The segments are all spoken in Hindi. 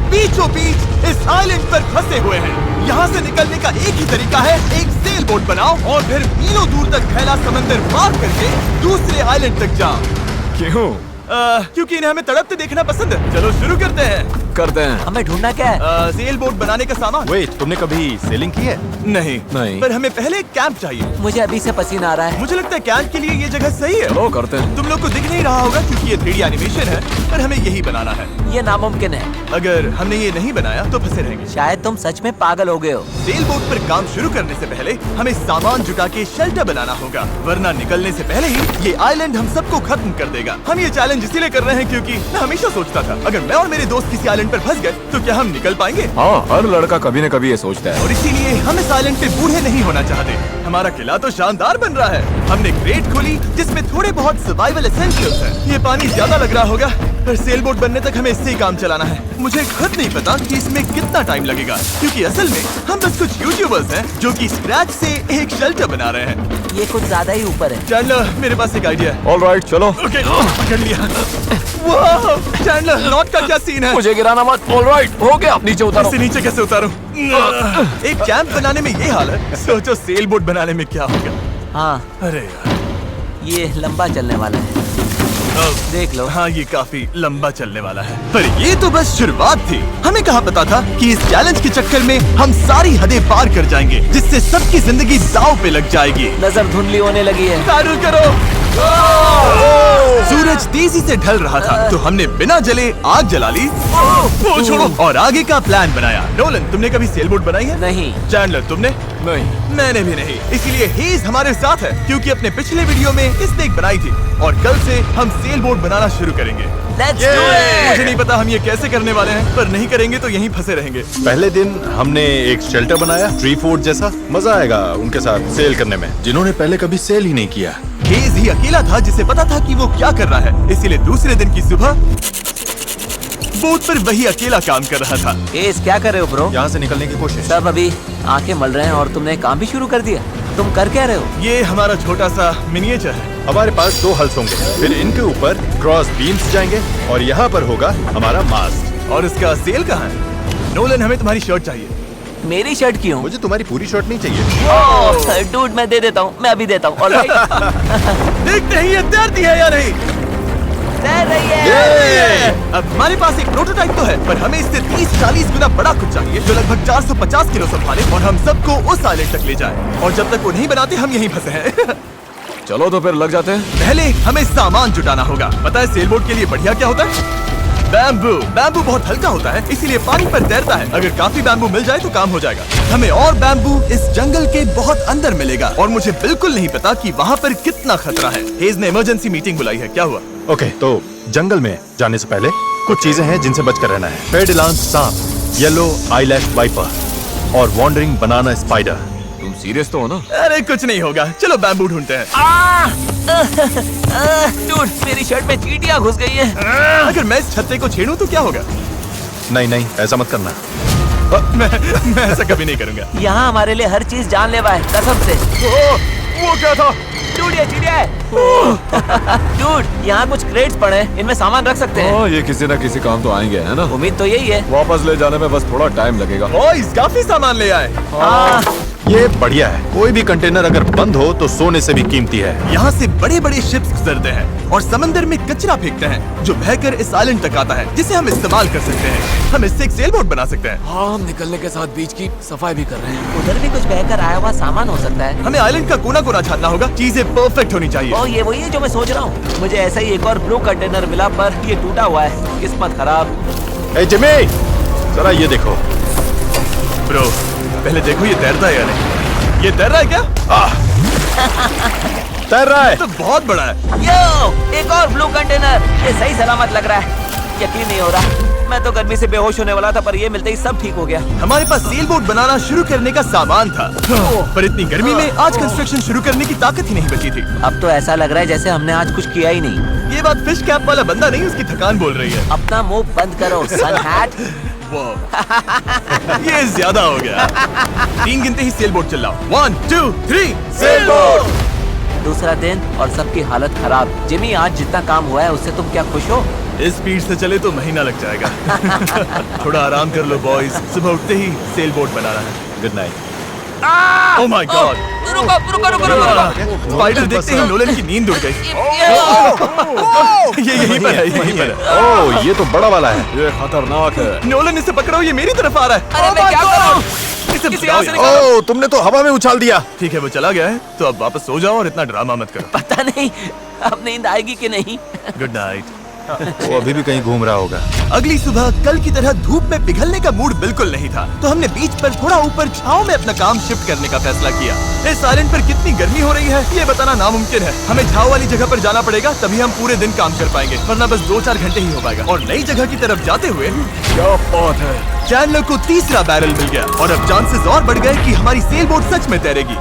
बीचों बीच इस आइलैंड पर फंसे हुए हैं। यहाँ से निकलने का एक ही तरीका है, एक सेल बोट बनाओ और फिर मीलों दूर तक फैला समंदर पार करके दूसरे आइलैंड तक जाओ। क्यों? क्योंकि इन्हें हमें तड़पते देखना पसंद है। चलो शुरू करते हैं। हमें ढूंढना क्या है? सेल बोट बनाने का सामान। वेट, तुमने कभी सेलिंग की है? नहीं, पर हमें पहले एक कैंप चाहिए। मुझे अभी से पसीना आ रहा है। मुझे लगता है कैंप के लिए ये जगह सही है। चलो करते हैं। तुम लोग को दिख नहीं रहा होगा क्योंकि ये 3D एनिमेशन है, पर हमें यही बनाना है। ये नामुमकिन है। अगर हमने ये नहीं बनाया तो फंसे रहेंगे। शायद तुम सच में पागल हो गए हो। सेल बोट पर काम शुरू करने से पहले हमें सामान जुटा के शेल्टर बनाना होगा, वरना निकलने से पहले ही ये आइलैंड हम सबको खत्म कर देगा। हम ये चैलेंज इसीलिए कर रहे हैं क्योंकि मैं हमेशा सोचता था अगर मैं और मेरे दोस्त किसी आइलैंड पर फंस गए तो क्या हम निकल पाएंगे? हाँ, हर लड़का कभी न कभी ये सोचता है। और इसीलिए हम इस आइलैंड पे बूढ़े नहीं होना चाहते। हमारा किला तो शानदार बन रहा है। हमने क्रेट खोली जिसमें थोड़े बहुत सर्वाइवल एसेंशियल्स हैं। ये पानी ज्यादा लग रहा होगा, पर सेल बोट बनने तक हमें इससे ही काम चलाना है। मुझे खुद नहीं पता कि इसमें कितना टाइम लगेगा, क्योंकि असल में हम बस कुछ यूट्यूबर्स हैं जो कि स्क्रैच से एक शेल्टर बना रहे हैं। ये कुछ ज्यादा ही ऊपर है। चैंडलर, मेरे पास एक आइडिया है। ऑलराइट, चलो। ओके, पकड़ लिया। वाह, चैंडलर, नॉट का क्या सीन है? मुझे गिराना मत। ऑलराइट, हो गया। नीचे उतारो। इसे नीचे कैसे उतारूं? एक कैंप बनाने में ये हाल है, सोचो सेल बोट बनाने में क्या होगा। हाँ, अरे यार, ये लंबा चलने वाला है। देख लो। हाँ, ये काफी लंबा चलने वाला है, पर ये तो बस शुरुआत थी। हमें कहाँ पता था कि इस चैलेंज के चक्कर में हम सारी हदें पार कर जाएंगे, जिससे सबकी जिंदगी दांव पे लग जाएगी। नजर धुंधली होने लगी है। तारुल करो। सूरज तेजी से ढल रहा था, तो हमने बिना जले आग जला ली। वो छोड़ो, और आगे का प्लान बनाया। नोलन, तुमने कभी सेल बोट बनाई है? नहीं। चैंडलर, तुमने? नहीं। मैंने भी नहीं। इसीलिए हेज हमारे साथ है, क्योंकि अपने पिछले वीडियो में इसने एक बनाई थी, और कल से हम सेल बोट बनाना शुरू करेंगे। Let's do it! मुझे नहीं पता हम ये कैसे करने वाले हैं, पर नहीं करेंगे तो यहीं फंसे रहेंगे। पहले दिन हमने एक शेल्टर बनाया, ट्री फोर्ट जैसा। मजा आएगा उनके साथ सेल करने में, जिन्होंने पहले कभी सेल ही नहीं किया। हेज ही अकेला था जिसे पता था कि वो क्या कर रहा है, इसीलिए दूसरे दिन की सुबह बोट पर वही अकेला काम कर रहा था। एस, क्या कर रहे हो ब्रो? यहाँ से निकलने की कोशिश। सब अभी आंखें मल रहे हैं और तुमने काम भी शुरू कर दिया। तुम कर क्या रहे हो? ये हमारा छोटा सा मिनिएचर है। हमारे पास 2 हल्स होंगे, फिर इनके ऊपर क्रॉस बीम्स जाएंगे और यहाँ पर होगा हमारा मास्ट। और इसका सेल कहाँ है? नोलन, हमें तुम्हारी शर्ट चाहिए। मेरी शर्ट क्यों? मुझे तुम्हारी पूरी शर्ट नहीं चाहिए। डूड, मैं दे देता हूँ, मैं अभी देता हूँ। ऑलराइट। देखते ही ये तैरती है या नहीं। तैर रही है। अब हमारे पास एक प्रोटोटाइप तो है, पर हमें इससे 30-40 गुना बड़ा कुछ चाहिए, जो लगभग 450 किलो संभाले और हम सबको उस आइलैंड तक ले जाए। और जब तक वो नहीं बनाते हम यहीं फंसे हैं। चलो तो फिर लग जाते हैं। पहले हमें सामान जुटाना होगा। पता है सेल बोट के लिए बढ़िया क्या होता है? बैम्बू। बैम्बू बहुत हल्का होता है, इसीलिए पानी पर तैरता है। अगर काफी बैम्बू मिल जाए तो काम हो जाएगा। हमें और बैम्बू इस जंगल के बहुत अंदर मिलेगा, और मुझे बिल्कुल नहीं पता कि वहाँ पर कितना खतरा है। हेज ने इमरजेंसी मीटिंग बुलाई है, क्या हुआ? ओके, तो जंगल में जाने से पहले कुछ चीजें हैं जिनसे बचकर रहना है। फेडिलांस सांप, येलो आईलैश वाइपर और वॉन्डरिंग बनाना स्पाइडर। तुम सीरियस तो हो ना? अरे कुछ नहीं होगा, चलो बैम्बू ढूंढते हैं। डूड, मेरी शर्ट में चींटियां घुस गई हैं। अगर मैं इस छत्ते को छेड़ूं तो क्या होगा? नहीं नहीं, ऐसा मत करना। मैं ऐसा कभी नहीं करूंगा। यहाँ हमारे लिए हर चीज जानलेवा है, कसम से। वो क्या था? डूड, ये चींटियां है। डूड, यहाँ कुछ क्रेट्स पड़े हैं, इनमें सामान रख सकते हैं। हाँ, ये किसी न किसी काम तो आएंगे, है ना? उम्मीद तो यही है। वापस ले जाने में बस थोड़ा टाइम लगेगा। बॉयज, काफी सामान ले आए। ये बढ़िया है। कोई भी कंटेनर अगर बंद हो तो सोने से भी कीमती है। यहाँ से बड़े बड़े शिप्स गुजरते हैं और समंदर में कचरा फेंकते हैं, जो बहकर इस आइलैंड तक आता है, जिसे हम इस्तेमाल कर सकते हैं। हम इससे एक सेल बोट बना सकते हैं। हाँ, हम निकलने के साथ बीच की सफाई भी कर रहे हैं। उधर भी कुछ बहकर आया हुआ सामान हो सकता है। हमें आइलैंड का कोना कोना छानना होगा, चीजें परफेक्ट होनी चाहिए। ओ, ये वही है जो मैं सोच रहा हूँ। मुझे ऐसा ही एक और ब्लू कंटेनर मिला, पर ये टूटा हुआ है। किस्मत खराब। ए जिमी, जरा ये देखो। ब्रो, पहले देखो ये तैरता है या नहीं। ये तैर रहा है क्या? तैर रहा है। तो बहुत बड़ा है। यो, एक और ब्लू कंटेनर। ये सही सलामत लग रहा है। यकीन नहीं हो रहा। मैं तो गर्मी से बेहोश होने वाला था, पर ये मिलते ही सब ठीक हो गया। हमारे पास सेल बोट बनाना शुरू करने का सामान था, पर इतनी गर्मी में आज कंस्ट्रक्शन शुरू करने की ताकत ही नहीं बची थी। अब तो ऐसा लग रहा है जैसे हमने आज कुछ किया ही नहीं। ये बात फिश कैप वाला बंदा नहीं, उसकी थकान बोल रही है। अपना मुंह बंद करो, सन हैट। ये ज्यादा हो गया। 3 गिनते ही सेल बोट चिल्लाओ। 1 2 3 sail boat. दूसरा दिन और सबकी हालत खराब। जिमी, आज जितना काम हुआ है उससे तुम क्या खुश हो? इस स्पीड से चले तो महीना लग जाएगा। थोड़ा आराम कर लो बॉयज, सुबह उठते ही सेल बोट बनाना है। Good night. Oh my God, रुको रुको रुको रुको। स्पाइडर देखते ही नोलन की नींद उड़ गई। ये यहीं पर है, यहीं पर है। ओह, ये तो बड़ा वाला है। ये खतरनाक है। नोलन इसे पकड़ो, ये मेरी तरफ आ रहा है। अरे मैं क्या कर रहा हूँ? इसे किसी भगाओ यहाँ से यार। निकालो। ओह, तुमने तो हवा में उछाल दिया। ठीक है, वो चला गया है, तो अब वापस सो जाओ और इतना ड्रामा मत करो। पता नहीं अब नींद आएगी कि नहीं। Good night. वो अभी भी कहीं घूम रहा होगा। अगली सुबह कल की तरह धूप में पिघलने का मूड बिल्कुल नहीं था, तो हमने बीच पर थोड़ा ऊपर छांव में अपना काम शिफ्ट करने का फैसला किया। इस आइलैंड पर कितनी गर्मी हो रही है ये बताना नामुमकिन है। हमें छांव वाली जगह पर जाना पड़ेगा, तभी हम पूरे दिन काम कर पाएंगे, वरना बस 2-4 घंटे ही हो पाएगा। और नई जगह की तरफ जाते हुए क्या बात है। चैंडलर को तीसरा बैरल मिल गया और अब चांसेस और बढ़ गए कि हमारी सेल बोट सच में तैरेगी।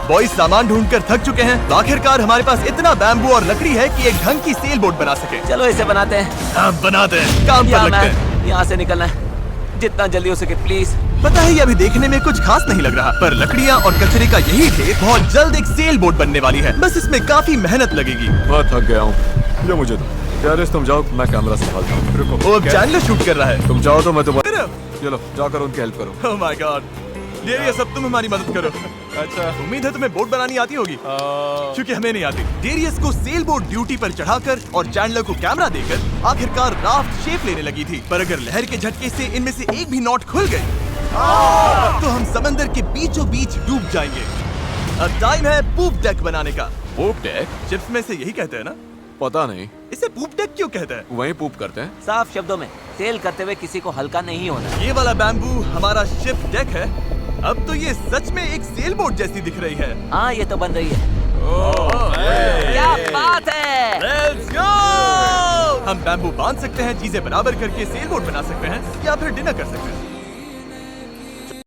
बॉयज सामान ढूंढकर थक चुके हैं, तो आखिरकार हमारे पास इतना बैम्बू और लकड़ी है कि एक ढंग की सेल बोट बना सके। चलो इसे बनाते हैं। अब बनाते हैं, काम पर लगते हैं। यहाँ से निकलना है जितना जल्दी हो सके प्लीज। पता है ये अभी देखने में कुछ खास नहीं लग रहा, पर लकड़ियाँ और कचरे का यही ढेर बहुत जल्द एक सेल बोट बनने वाली है। बस इसमें काफी मेहनत लगेगी। मैं थक गया हूँ, ये मुझे दो। गैरेज तुम जाओ, मैं कैमरा संभालता हूँ। रुको, वो अब चैंडलर शूट कर रहा है। तुम जाओ तो मैं तुम्हारे। फिर चलो जाकर उनकी हेल्प करो। ओह माय गॉड, डेरियस अब तुम हमारी मदद करो। अच्छा, उम्मीद है तुम्हें बोट बनानी आती होगी, क्योंकि हमें नहीं आती। डेरियस को सेल बोट ड्यूटी पर चढ़ाकर और चैंडलर को कैमरा देकर आखिरकार राफ्ट शेप लेने लगी थी, पर अगर लहर के झटके से इनमें से एक भी नॉट खुल गई तो हम समंदर के बीचों बीच डूब जाएंगे। अब टाइम है पूप डेक बनाने का। पूप डेक? चिप्स में से यही कहते हैं ना? पता नहीं, इसे पूप डेक क्यों कहते हैं? वहीं पूप करते हैं। साफ शब्दों में सेल करते हुए किसी को हल्का नहीं होना। ये वाला बैम्बू हमारा शिप डेक है। अब तो ये सच में एक सेल बोट जैसी दिख रही है। हाँ ये तो बन रही है। क्या बात है। Let's go! हम बैम्बू बांध सकते हैं, चीजें बराबर करके सेल बोट बना सकते हैं, या फिर डिनर कर सकते हैं।